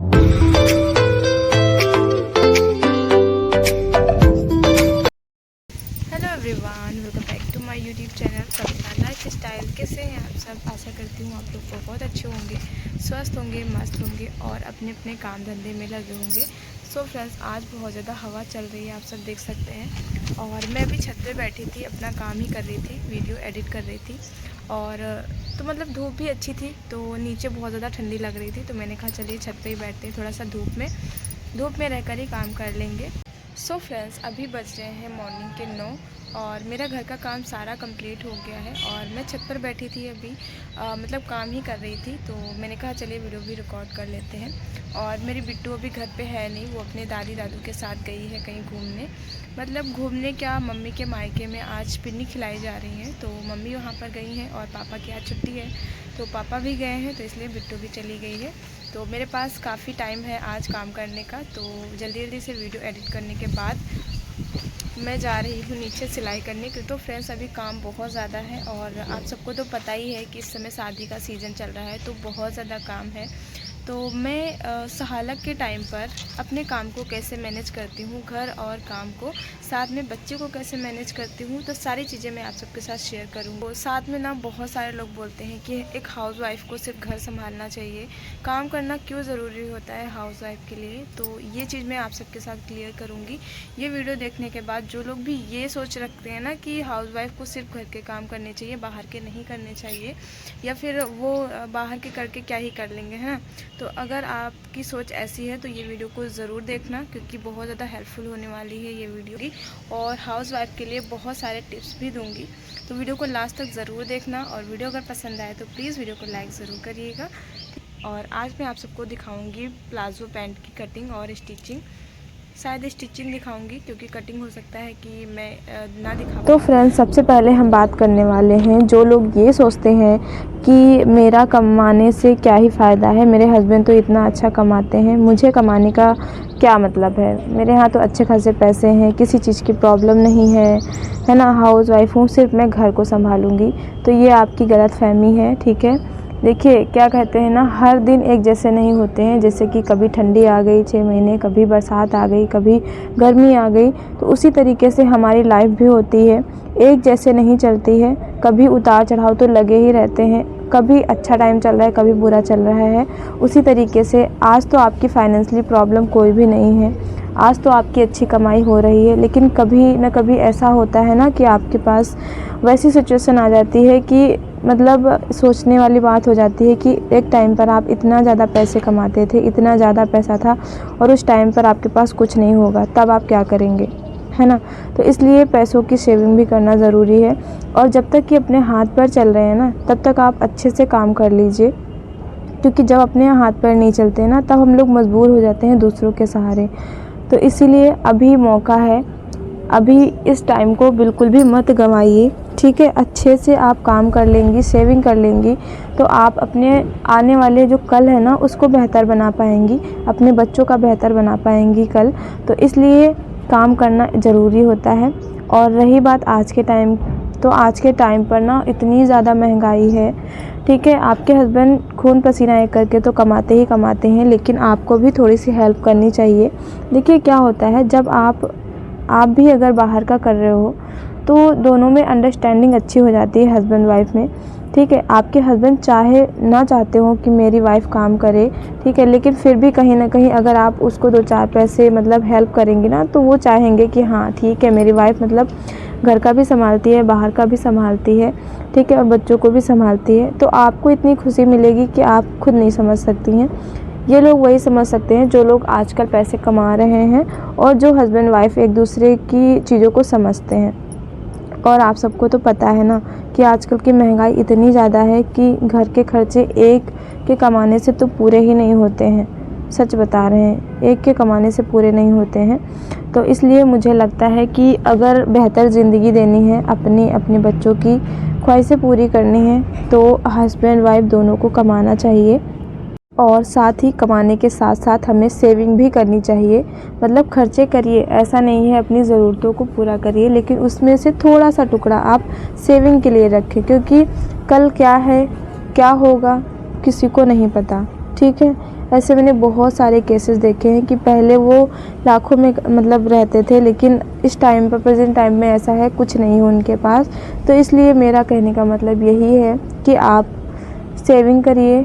Everyone, welcome back to my YouTube channel Sapna lifestyle. कैसे हैं आप सब? आशा करती हूँ आप लोग बहुत अच्छे होंगे, स्वस्थ होंगे, मस्त होंगे और अपने अपने काम धंधे में लगे होंगे। सो फ्रेंड्स, आज बहुत ज़्यादा हवा चल रही है, आप सब देख सकते हैं। और मैं भी छत पे बैठी थी, अपना काम ही कर रही थी, वीडियो एडिट कर रही थी। और तो मतलब धूप भी अच्छी थी, तो नीचे बहुत ज़्यादा ठंडी लग रही थी, तो मैंने कहा चलिए छत पे ही बैठते हैं, थोड़ा सा धूप में रहकर ही काम कर लेंगे। सो फ्रेंड्स, अभी बज रहे हैं मॉर्निंग के 9 और मेरा घर का काम सारा कंप्लीट हो गया है। और मैं छत पर बैठी थी अभी, मतलब काम ही कर रही थी, तो मैंने कहा चलिए वीडियो भी रिकॉर्ड कर लेते हैं। और मेरी बिट्टू अभी घर पे है नहीं, वो अपने दादी दादू के साथ गई है कहीं घूमने। मतलब घूमने क्या, मम्मी के मायके में आज पिन्नी खिलाई जा रही हैं, तो मम्मी वहाँ पर गई हैं और पापा की आज छुट्टी है, तो पापा भी गए हैं, तो इसलिए बिट्टू भी चली गई है। तो मेरे पास काफ़ी टाइम है आज काम करने का, तो जल्दी जल्दी से वीडियो एडिट करने के बाद मैं जा रही हूँ नीचे सिलाई करने के। तो फ्रेंड्स, अभी काम बहुत ज़्यादा है और आप सबको तो पता ही है कि इस समय शादी का सीज़न चल रहा है, तो बहुत ज़्यादा काम है। तो मैं सहालक के टाइम पर अपने काम को कैसे मैनेज करती हूँ, घर और काम को, साथ में बच्चे को कैसे मैनेज करती हूँ, तो सारी चीज़ें मैं आप सबके साथ शेयर करूँगी। साथ में ना बहुत सारे लोग बोलते हैं कि एक हाउसवाइफ को सिर्फ घर संभालना चाहिए, काम करना क्यों ज़रूरी होता है हाउसवाइफ के लिए। तो ये चीज़ मैं आप सबके साथ क्लियर करूँगी ये वीडियो देखने के बाद। जो लोग भी ये सोच रखते हैं ना कि हाउसवाइफ को सिर्फ घर के काम करने चाहिए, बाहर के नहीं करने चाहिए, या फिर वो बाहर के करके क्या ही कर लेंगे, है। तो अगर आपकी सोच ऐसी है तो ये वीडियो को ज़रूर देखना, क्योंकि बहुत ज़्यादा हेल्पफुल होने वाली है ये वीडियो की। और हाउसवाइफ के लिए बहुत सारे टिप्स भी दूंगी, तो वीडियो को लास्ट तक ज़रूर देखना। और वीडियो अगर पसंद आए तो प्लीज़ वीडियो को लाइक ज़रूर करिएगा। और आज मैं आप सबको दिखाऊंगी प्लाजो पैंट की कटिंग और स्टिचिंग। शायद स्टिचिंग दिखाऊंगी, क्योंकि कटिंग हो सकता है कि मैं ना दिखाऊं। तो फ्रेंड्स, सबसे पहले हम बात करने वाले हैं जो लोग ये सोचते हैं कि मेरा कमाने से क्या ही फ़ायदा है, मेरे हस्बैंड तो इतना अच्छा कमाते हैं, मुझे कमाने का क्या मतलब है, मेरे यहाँ तो अच्छे खासे पैसे हैं, किसी चीज़ की प्रॉब्लम नहीं है ना, हाउस वाइफ हूँ, सिर्फ मैं घर को संभालूँगी। तो ये आपकी गलतफहमी है, ठीक है। देखिए, क्या कहते हैं ना, हर दिन एक जैसे नहीं होते हैं। जैसे कि कभी ठंडी आ गई 6 महीने, कभी बरसात आ गई, कभी गर्मी आ गई, तो उसी तरीके से हमारी लाइफ भी होती है, एक जैसे नहीं चलती है। कभी उतार चढ़ाव तो लगे ही रहते हैं, कभी अच्छा टाइम चल रहा है, कभी बुरा चल रहा है। उसी तरीके से आज तो आपकी फाइनेंशियली प्रॉब्लम कोई भी नहीं है, आज तो आपकी अच्छी कमाई हो रही है, लेकिन कभी ना कभी ऐसा होता है ना कि आपके पास वैसी सिचुएशन आ जाती है कि मतलब सोचने वाली बात हो जाती है कि एक टाइम पर आप इतना ज़्यादा पैसे कमाते थे, इतना ज़्यादा पैसा था, और उस टाइम पर आपके पास कुछ नहीं होगा, तब आप क्या करेंगे, है ना। तो इसलिए पैसों की सेविंग भी करना ज़रूरी है। और जब तक कि अपने हाथ पैर चल रहे हैं ना, तब तक आप अच्छे से काम कर लीजिए, क्योंकि जब अपने हाथ पैर नहीं चलते ना, तब हम लोग मजबूर हो जाते हैं दूसरों के सहारे। तो इसीलिए अभी मौका है, अभी इस टाइम को बिल्कुल भी मत गंवाइए, ठीक है। अच्छे से आप काम कर लेंगी, सेविंग कर लेंगी, तो आप अपने आने वाले जो कल है ना, उसको बेहतर बना पाएंगी, अपने बच्चों का बेहतर बना पाएंगी कल। तो इसलिए काम करना ज़रूरी होता है। और रही बात आज के टाइम, तो आज के टाइम पर ना इतनी ज़्यादा महंगाई है, ठीक है। आपके हस्बैंड खून पसीना एक करके तो कमाते ही कमाते हैं, लेकिन आपको भी थोड़ी सी हेल्प करनी चाहिए। देखिए, क्या होता है, जब आप भी अगर बाहर का कर रहे हो तो दोनों में अंडरस्टैंडिंग अच्छी हो जाती है हस्बैंड वाइफ में, ठीक है। आपके हस्बैंड चाहे ना चाहते हो कि मेरी वाइफ काम करे, ठीक है, लेकिन फिर भी कहीं ना कहीं अगर आप उसको 2-4 पैसे मतलब हेल्प करेंगे ना, तो वो चाहेंगे कि हाँ ठीक है, मेरी वाइफ मतलब घर का भी संभालती है, बाहर का भी संभालती है, ठीक है, और बच्चों को भी संभालती है। तो आपको इतनी खुशी मिलेगी कि आप खुद नहीं समझ सकती हैं। ये लोग वही समझ सकते हैं जो लोग आजकल पैसे कमा रहे हैं और जो हस्बैंड वाइफ एक दूसरे की चीज़ों को समझते हैं। और आप सबको तो पता है ना कि आजकल की महंगाई इतनी ज़्यादा है कि घर के खर्चे एक के कमाने से तो पूरे ही नहीं होते हैं, सच बता रहे हैं, एक के कमाने से पूरे नहीं होते हैं। तो इसलिए मुझे लगता है कि अगर बेहतर ज़िंदगी देनी है, अपने बच्चों की ख्वाहिशें पूरी करनी है, तो हस्बैंड वाइफ दोनों को कमाना चाहिए। और साथ ही कमाने के साथ साथ हमें सेविंग भी करनी चाहिए, मतलब खर्चे करिए, ऐसा नहीं है, अपनी ज़रूरतों को पूरा करिए, लेकिन उसमें से थोड़ा सा टुकड़ा आप सेविंग के लिए रखें, क्योंकि कल क्या है, क्या होगा, किसी को नहीं पता, ठीक है। ऐसे मैंने बहुत सारे केसेस देखे हैं कि पहले वो लाखों में मतलब रहते थे, लेकिन इस टाइम पर प्रेजेंट टाइम में ऐसा है, कुछ नहीं है उनके पास। तो इसलिए मेरा कहने का मतलब यही है कि आप सेविंग करिए,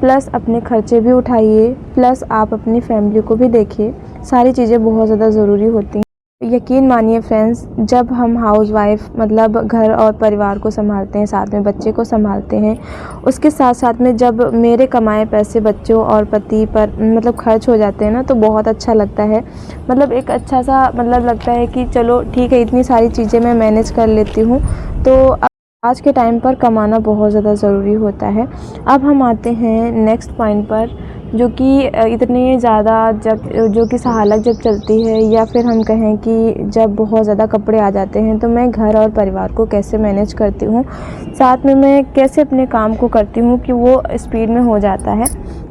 प्लस अपने खर्चे भी उठाइए, प्लस आप अपनी फैमिली को भी देखिए। सारी चीज़ें बहुत ज़्यादा ज़रूरी होती हैं। यकीन मानिए फ्रेंड्स, जब हम हाउसवाइफ मतलब घर और परिवार को संभालते हैं, साथ में बच्चे को संभालते हैं, उसके साथ साथ में जब मेरे कमाए पैसे बच्चों और पति पर मतलब खर्च हो जाते हैं ना, तो बहुत अच्छा लगता है। मतलब एक अच्छा सा मतलब लगता है कि चलो ठीक है, इतनी सारी चीज़ें मैं मैनेज कर लेती हूँ। तो आज के टाइम पर कमाना बहुत ज़्यादा ज़रूरी होता है। अब हम आते हैं नेक्स्ट पॉइंट पर, जो कि इतने ज़्यादा जो कि सहालत जब चलती है, या फिर हम कहें कि जब बहुत ज़्यादा कपड़े आ जाते हैं, तो मैं घर और परिवार को कैसे मैनेज करती हूँ, साथ में मैं कैसे अपने काम को करती हूँ कि वो स्पीड में हो जाता है।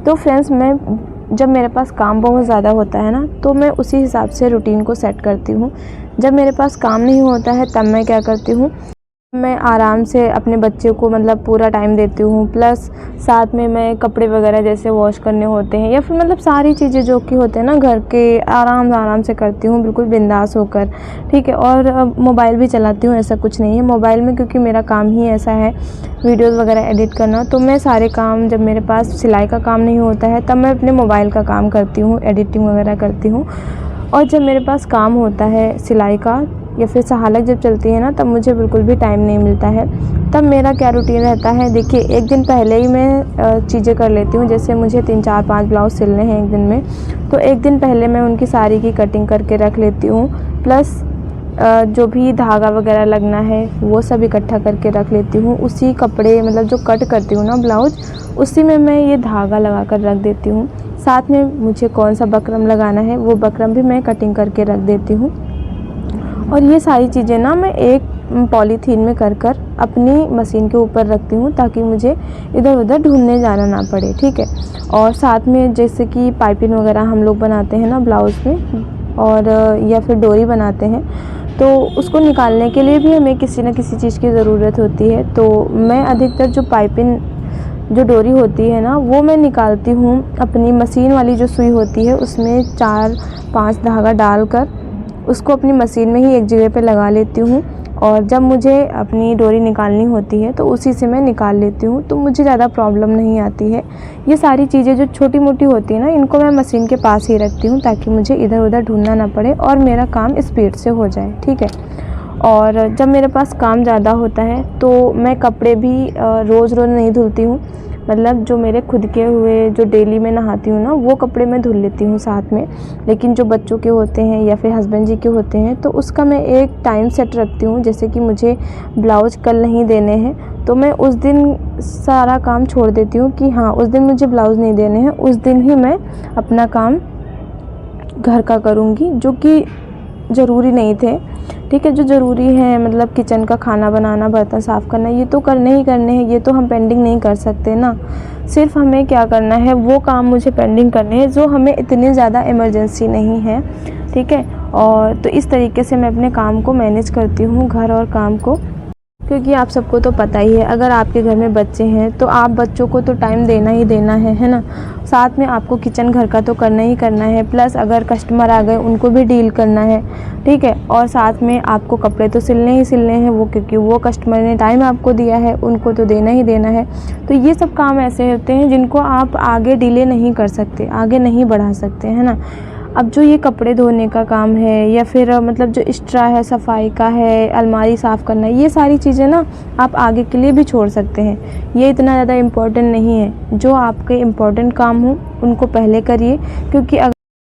तो फ्रेंड्स, मैं जब मेरे पास काम बहुत ज़्यादा होता है ना, तो मैं उसी हिसाब से रूटीन को सेट करती हूँ। जब मेरे पास काम नहीं होता है, तब मैं क्या करती हूँ, मैं आराम से अपने बच्चे को मतलब पूरा टाइम देती हूँ, प्लस साथ में मैं कपड़े वगैरह जैसे वॉश करने होते हैं, या फिर मतलब सारी चीज़ें जो कि होते हैं ना घर के, आराम से करती हूँ, बिल्कुल बिंदास होकर, ठीक है। और मोबाइल भी चलाती हूँ, ऐसा कुछ नहीं है मोबाइल में, क्योंकि मेरा काम ही ऐसा है वीडियोज़ वगैरह एडिट करना। तो मैं सारे काम, जब मेरे पास सिलाई का काम नहीं होता है, तब मैं अपने मोबाइल का काम करती हूँ, एडिटिंग वगैरह करती हूँ। और जब मेरे पास काम होता है सिलाई का या फिर सहालत जब चलती है ना, तब मुझे बिल्कुल भी टाइम नहीं मिलता है। तब मेरा क्या रूटीन रहता है, देखिए, एक दिन पहले ही मैं चीज़ें कर लेती हूँ। जैसे मुझे 3 4 5 ब्लाउज़ सिलने हैं एक दिन में, तो एक दिन पहले मैं उनकी साड़ी की कटिंग करके रख लेती हूँ, प्लस जो भी धागा वगैरह लगना है वो सब इकट्ठा करके रख लेती हूँ। उसी कपड़े मतलब जो कट करती हूँ ना ब्लाउज़, उसी में मैं ये धागा लगा कर रख देती हूँ। साथ में मुझे कौन सा बकरम लगाना है, वो बकरम भी मैं कटिंग करके रख देती हूँ। और ये सारी चीज़ें ना मैं एक पॉलीथीन में कर अपनी मशीन के ऊपर रखती हूँ, ताकि मुझे इधर उधर ढूंढने जाना ना पड़े, ठीक है। और साथ में जैसे कि पाइपिंग वगैरह हम लोग बनाते हैं ना ब्लाउज़ में, और या फिर डोरी बनाते हैं, तो उसको निकालने के लिए भी हमें किसी न किसी चीज़ की ज़रूरत होती है। तो मैं अधिकतर जो पाइपिंग जो डोरी होती है ना, वो मैं निकालती हूँ अपनी मशीन वाली जो सुई होती है, उसमें 4 5 धागा डालकर उसको अपनी मशीन में ही एक जगह पे लगा लेती हूँ। और जब मुझे अपनी डोरी निकालनी होती है, तो उसी से मैं निकाल लेती हूँ, तो मुझे ज़्यादा प्रॉब्लम नहीं आती है। ये सारी चीज़ें जो छोटी मोटी होती है ना, इनको मैं मशीन के पास ही रखती हूँ, ताकि मुझे इधर उधर ढूंढना ना पड़े और मेरा काम स्पीड से हो जाए, ठीक है। और जब मेरे पास काम ज़्यादा होता है, तो मैं कपड़े भी रोज़ रोज़ नहीं धुलती हूँ। मतलब जो मेरे खुद के हुए, जो डेली मैं नहाती हूँ ना, वो कपड़े मैं धुल लेती हूँ साथ में। लेकिन जो बच्चों के होते हैं या फिर हस्बैंड जी के होते हैं, तो उसका मैं एक टाइम सेट रखती हूँ। जैसे कि मुझे ब्लाउज़ कल नहीं देने हैं, तो मैं उस दिन सारा काम छोड़ देती हूँ कि हाँ, उस दिन मुझे ब्लाउज़ नहीं देने हैं, उस दिन ही मैं अपना काम घर का करूँगी, जो कि ज़रूरी नहीं थे, ठीक है। जो ज़रूरी है मतलब किचन का खाना बनाना, बर्तन साफ़ करना, ये तो करने ही करने हैं, ये तो हम पेंडिंग नहीं कर सकते ना। सिर्फ हमें क्या करना है, वो काम मुझे पेंडिंग करने हैं जो हमें इतनी ज़्यादा इमरजेंसी नहीं है, ठीक है। और तो इस तरीके से मैं अपने काम को मैनेज करती हूँ, घर और काम को। क्योंकि आप सबको तो पता ही है, अगर आपके घर में बच्चे हैं, तो आप बच्चों को तो टाइम देना ही देना है ना। साथ में आपको किचन घर का तो करना ही करना है, प्लस अगर कस्टमर आ गए उनको भी डील करना है, ठीक है। और साथ में आपको कपड़े तो सिलने ही सिलने हैं, वो क्योंकि वो कस्टमर ने टाइम आपको दिया है, उनको तो देना ही देना है। तो ये सब काम ऐसे होते हैं जिनको आप आगे डिले नहीं कर सकते, आगे नहीं बढ़ा सकते, है ना। अब जो ये कपड़े धोने का काम है, या फिर मतलब जो एक्स्ट्रा है, सफाई का है, अलमारी साफ़ करना है, ये सारी चीज़ें ना आप आगे के लिए भी छोड़ सकते हैं। ये इतना ज़्यादा इम्पोर्टेंट नहीं है। जो आपके इम्पोर्टेंट काम हो उनको पहले करिए, क्योंकि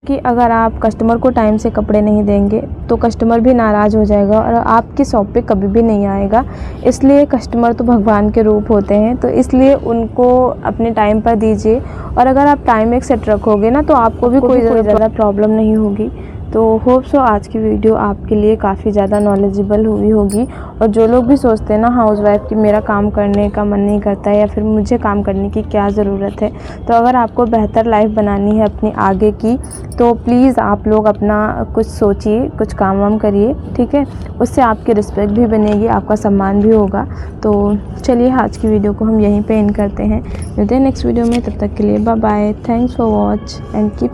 अगर आप कस्टमर को टाइम से कपड़े नहीं देंगे, तो कस्टमर भी नाराज़ हो जाएगा और आपकी शॉप पे कभी भी नहीं आएगा। इसलिए कस्टमर तो भगवान के रूप होते हैं, तो इसलिए उनको अपने टाइम पर दीजिए। और अगर आप टाइम एक सेट रखोगे ना, तो आपको भी कोई ज़्यादा प्रॉब्लम नहीं होगी। तो होप सो आज की वीडियो आपके लिए काफ़ी ज़्यादा नॉलेजेबल हुई होगी। और जो लोग भी सोचते हैं ना हाउसवाइफ कि मेरा काम करने का मन नहीं करता है या फिर मुझे काम करने की क्या ज़रूरत है, तो अगर आपको बेहतर लाइफ बनानी है अपनी आगे की, तो प्लीज़ आप लोग अपना कुछ सोचिए, कुछ काम वाम करिए, ठीक है। उससे आपकी रिस्पेक्ट भी बनेगी, आपका सम्मान भी होगा। तो चलिए आज की वीडियो को हम यहीं पे एंड करते हैं। मिलते हैं नेक्स्ट वीडियो में, तब तक के लिए bye bye. Thanks for watch and keep